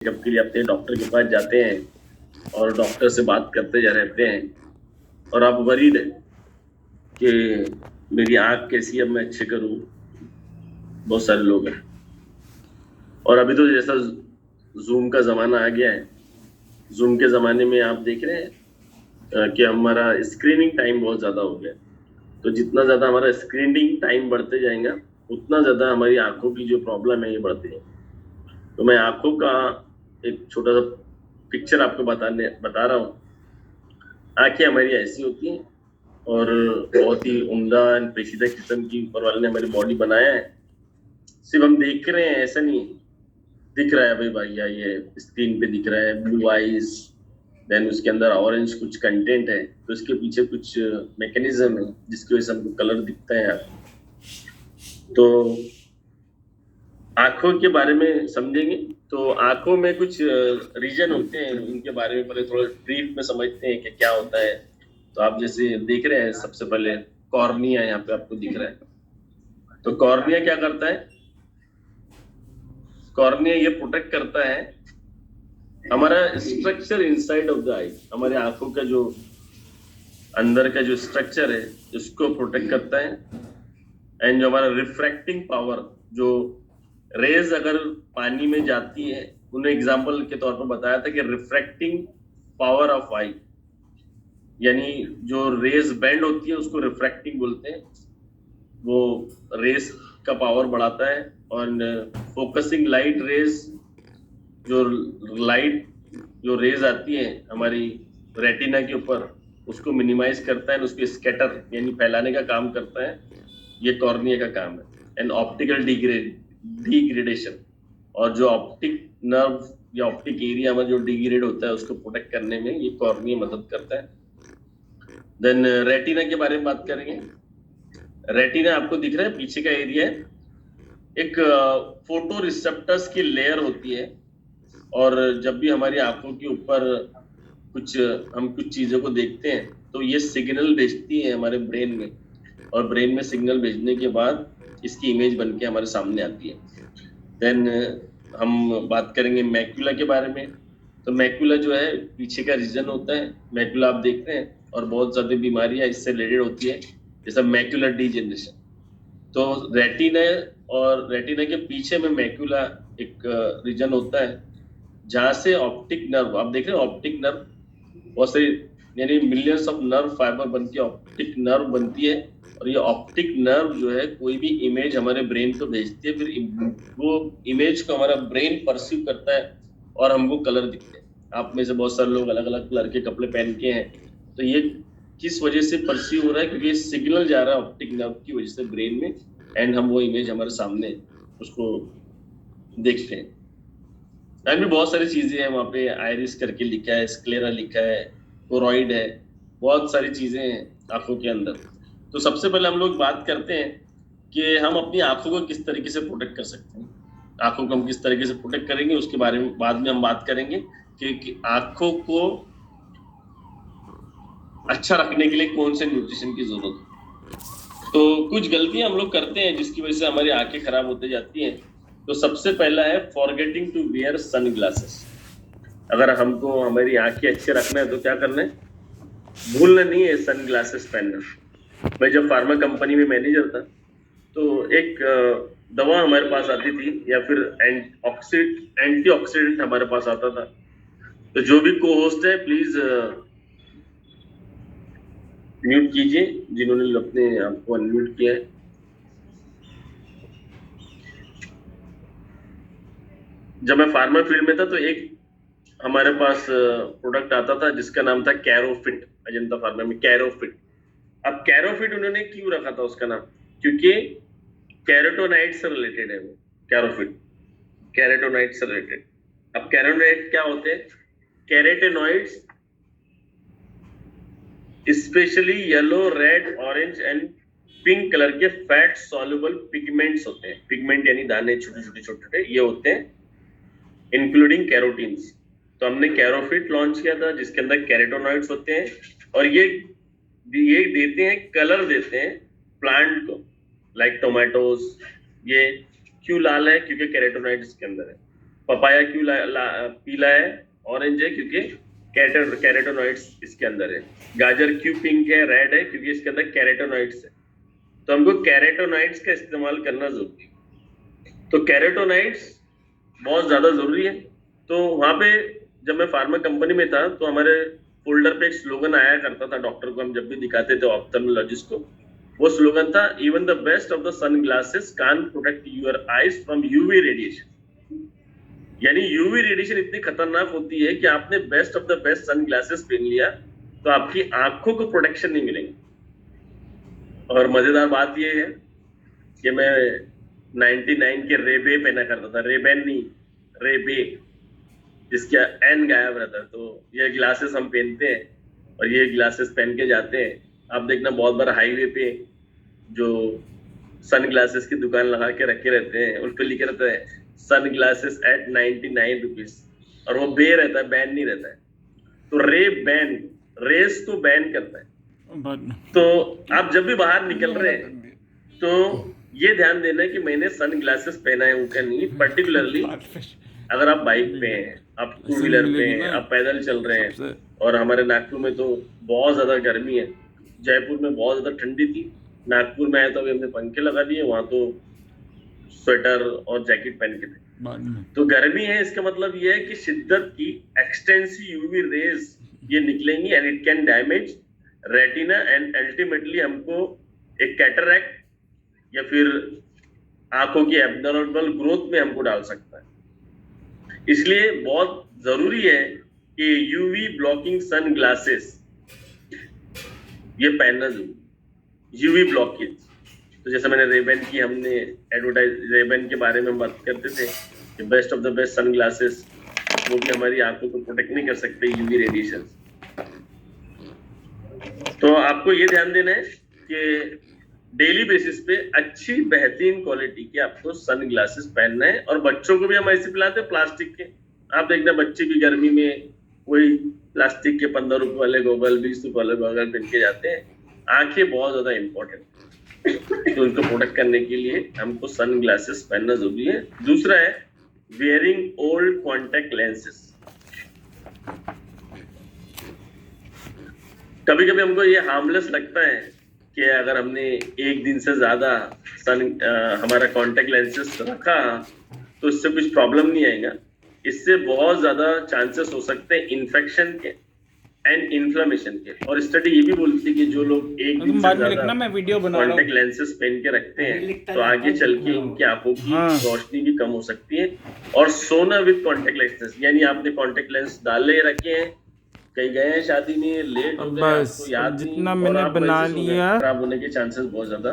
Checkup के लिए अपने डॉक्टर के पास जाते हैं और डॉक्टर से बात करते जा रहते हैं और आप वरीड है कि मेरी आंख कैसी है, अब मैं अच्छे करूं। बहुत सारे लोग हैं और अभी तो जैसा जूम का जमाना आ गया है, जूम के जमाने में आप देख रहे हैं कि हमारा स्क्रीनिंग टाइम बहुत ज्यादा हो गया है। तो जितना ज्यादा हमारा स्क्रीनिंग टाइम बढ़ते जाएगा उतना ज्यादा हमारी आंखों की जो प्रॉब्लम है ये बढ़ती है। तो मैं आंखों का एक छोटा सा पिक्चर आपको बता रहा हूँ। आंखें हमारी ऐसी होती हैं और बहुत ही उम्दा एंड पेचीदा किस्म की ऊपर वाले ने हमारी बॉडी बनाया है। सिर्फ हम देख रहे हैं ऐसा नहीं है, दिख रहा है भाई भैया, ये स्क्रीन पे दिख रहा है ब्लू आईज, देन उसके अंदर ऑरेंज कुछ कंटेंट है, तो इसके पीछे कुछ मैकेनिज्म है जिसकी वजह से हमको कलर दिखता है यार। तो आंखों के बारे में समझेंगे तो आंखों में कुछ रीजन होते हैं, उनके बारे में पहले थोड़ा ब्रीफ में समझते हैं कि क्या होता है। तो आप जैसे देख रहे हैं, सबसे पहले कॉर्निया यहाँ पे आपको दिख रहा है। तो कॉर्निया क्या करता है? कॉर्निया ये प्रोटेक्ट करता है हमारा स्ट्रक्चर इनसाइड ऑफ द आई, हमारे आंखों का जो अंदर का जो स्ट्रक्चर है उसको प्रोटेक्ट करता है। एंड जो हमारा रिफ्रैक्टिंग पावर, जो रेज अगर पानी में जाती है, उन्हें एग्जांपल के तौर पर बताया था कि रिफ्रैक्टिंग पावर ऑफ आई, यानी जो रेज बेंड होती है उसको रिफ्रैक्टिंग बोलते हैं। वो रेस का पावर बढ़ाता है और फोकसिंग लाइट रेज, जो लाइट जो रेज आती है हमारी रेटिना के ऊपर, उसको मिनिमाइज करता है, उसको स्कैटर यानी फैलाने का काम करता है। ये कॉर्निया का काम है। एंड ऑप्टिकल डिग्रेडेशन, और जो ऑप्टिक नर्व या ऑप्टिक एरिया में जो डिग्रेड होता है उसको प्रोटेक्ट करने में ये कॉर्निया मदद करता है। देन रेटिना के बारे में बात करेंगे। रेटिना आपको दिख रहा है, पीछे का एरिया है, एक फोटो रिसेप्टर्स की लेयर होती है। और जब भी हमारी आंखों के ऊपर कुछ हम कुछ चीजों को देखते हैं तो ये सिग्नल भेजती है हमारे ब्रेन में, और ब्रेन में सिग्नल भेजने के बाद इसकी इमेज बन के हमारे सामने आती है। देन हम बात करेंगे मैक्यूला के बारे में। तो मैक्यूला जो है पीछे का रीजन होता है, मैक्यूला आप देख रहे हैं, और बहुत ज्यादा बीमारियां इससे रिलेटेड होती है, जैसा मैक्यूलर डिजेनरेशन। तो रेटिना और रेटिना के पीछे में मैक्यूला एक रीजन होता है जहां से ऑप्टिक नर्व, आप देख रहे हैं ऑप्टिक नर्व, बहुत सारी यानी मिलियंस ऑफ नर्व फाइबर बनती है, ऑप्टिक नर्व बनती है। और ये ऑप्टिक नर्व जो है कोई भी इमेज हमारे ब्रेन को भेजती है, फिर वो इमेज को हमारा ब्रेन परसीव करता है और हमको कलर दिखते हैं। आप में से बहुत सारे लोग अलग अलग कलर के कपड़े पहन के हैं, तो ये किस वजह से परसीव हो रहा है? क्योंकि ये सिग्नल जा रहा है ऑप्टिक नर्व की वजह से ब्रेन में, एंड हम वो इमेज हमारे सामने उसको देखते हैं। एंड भी बहुत सारी चीजें हैं वहाँ पे, आयरिस करके लिखा है, स्क्लेरा लिखा है, कोरॉइड है, बहुत सारी चीजें हैं आंखों के अंदर। तो सबसे पहले हम लोग बात करते हैं कि हम अपनी आंखों को किस तरीके से प्रोटेक्ट कर सकते हैं। आंखों को हम किस तरीके से प्रोटेक्ट करेंगे उसके बारे में बाद में हम बात करेंगे कि आंखों को अच्छा रखने के लिए कौन से न्यूट्रिशन की जरूरत है। तो कुछ गलतियां हम लोग करते हैं जिसकी वजह से हमारी आंखें खराब होते जाती हैं। तो सबसे पहला है forgetting to wear sunglasses. अगर हमको हमारी आंखें अच्छे रखना है तो क्या करना है? भूलना नहीं है सन ग्लासेस पहनना। मैं जब फार्मा कंपनी में मैनेजर था तो एक दवा हमारे पास आती थी, या फिर एंटी ऑक्सीडेंट हमारे पास आता था। तो जो भी को होस्ट है प्लीज म्यूट कीजिए, जिन्होंने अपने आप को अनम्यूट किया है। जब मैं फार्मा फील्ड में था तो एक हमारे पास प्रोडक्ट आता था जिसका नाम था कैरोफिट, अजंता फार्मा में कैरोफिट। अब कैरोफिट उन्होंने क्यों रखा था उसका नाम? क्योंकि कैरोटोनाइट से रिलेटेड है वो कैरोफिट, कैरोटोनाइट से रिलेटेड। अब कैरोटोनाइट क्या होते हैं? Carotenoids specially yellow, red, orange and pink colour के फैट सॉल्युबल पिगमेंट्स होते हैं। पिगमेंट यानी दाने, छोटे छोटे छोटे छोटे ये होते हैं, इंक्लूडिंग कैरोटीन्स। तो हमने कैरोफिट लॉन्च किया था जिसके अंदर कैरोटोनॉइड्स होते हैं, और ये देते हैं, कलर देते हैं प्लांट को, लाइक टोमेटोज। ये क्यों लाल है? क्योंकि कैरोटोनॉइड्स इसके अंदर है। पपाया क्यों पीला है, ऑरेंज है क्योंकि कैरोटीनॉइड्स इसके अंदर है। गाजर क्यों पिंक है, रेड है, क्योंकि इसके अंदर कैरोटीनॉइड्स है। तो हमको कैरोटीनॉइड्स का इस्तेमाल करना जरूरी है। तो कैरोटीनॉइड्स बहुत ज्यादा जरूरी है। तो वहां पे जब मैं फार्मा कंपनी में था तो हमारे फोल्डर पे एक स्लोगन आया करता था, डॉक्टर को हम जब भी दिखाते थे, ऑप्थेल्मोलॉजिस्ट को। वो स्लोगन था, even the best of the sunglasses can protect your eyes from UV radiation. यानी यूवी रेडिएशन इतनी खतरनाक होती है कि आपने best of the best sunglasses पहन लिया तो आपकी आंखों को प्रोटेक्शन नहीं मिलेगी। और मजेदार बात यह है कि मैं 99 के रेबे पहना करता था, रेबेन नहीं, रेबे, जिसका एन गायब रहता है। तो ये ग्लासेस हम पहनते हैं और ये ग्लासेस पहन के जाते हैं। आप देखना बहुत बार हाईवे पे जो सन ग्लासेस की दुकान लगा के रखे रहते हैं, उन पे लिखे रहता है सन ग्लासेस एट 99 रुपीज, और वो बे रहता है, बैन नहीं रहता है। तो रे बैन, रेस को बैन करता है। तो आप जब भी बाहर निकल रहे हैं तो ये ध्यान देना है कि मैंने सन ग्लासेस पहना है उनका नहीं। पर्टिकुलरली अगर आप बाइक पे हैं, आप टू व्हीलर पे हैं, आप पैदल चल रहे हैं, और हमारे नागपुर में तो बहुत ज्यादा गर्मी है, जयपुर में बहुत ज्यादा ठंडी थी, नागपुर में आए तो अभी हमने पंखे लगा दिए, वहां तो स्वेटर और जैकेट पहन के थे। तो गर्मी है, इसका मतलब ये है कि शिद्दत की एक्सटेंसिव यूवी रेज ये निकलेंगी and it can damage retina and ultimately हमको एक कैटरैक्ट या फिर आंखों की एब्नॉर्मल ग्रोथ में हमको डाल सकता है। इसलिए बहुत जरूरी है कि यूवी ब्लॉकिंग सन ग्लासेस ये पहनना जरूरी। यूवी ब्लॉकेज, तो जैसे मैंने रेबेन की, हमने एडवर्टाइज रेबेन के बारे में बात करते थे कि best of the best sunglasses, वो भी हमारी आंखों को प्रोटेक्ट नहीं कर सकते यूवी रेडिएशन। तो आपको ये ध्यान देना है कि डेली बेसिस पे अच्छी बेहतरीन क्वालिटी के आपको सन ग्लासेस पहनना है। और बच्चों को भी हम ऐसे पिलाते हैं प्लास्टिक के। आप देखना बच्चे की गर्मी में वही प्लास्टिक के 15 रुपए वाले गोगल, 20 रुपए वाले गोगल पहन के जाते हैं। आंखें बहुत ज्यादा इंपॉर्टेंट, तो उनको प्रोटेक्ट करने के लिए हमको सन ग्लासेस पहनना जरूरी है। दूसरा है वेयरिंग ओल्ड कॉन्टेक्ट लेंसेस। कभी कभी हमको ये हार्मलेस लगता है कि अगर हमने एक दिन से ज्यादा हमारा कॉन्टेक्ट लेंसेस रखा तो इससे कुछ प्रॉब्लम नहीं आएगा। इससे बहुत ज्यादा चांसेस हो सकते हैं इन्फेक्शन के एंड इन्फ्लेमेशन के। और स्टडी ये भी बोलती है कि जो लोग एक दिन से ज्यादा कॉन्टेक्ट लेंसेस पहन के रखते हैं तो आगे चल के उनकी आंखों की रोशनी भी कम हो सकती है। और सोना विद कॉन्टेक्ट लेंसेस, यानी आपने कॉन्टेक्ट लेंस डाले रखे हैं, कहीं गए हैं शादी में, लेट हो गए, आपको याद जितना नहीं, मैंने और आप बना वैसे सो गए, लिया। खराब होने के चांसेस बहुत ज्यादा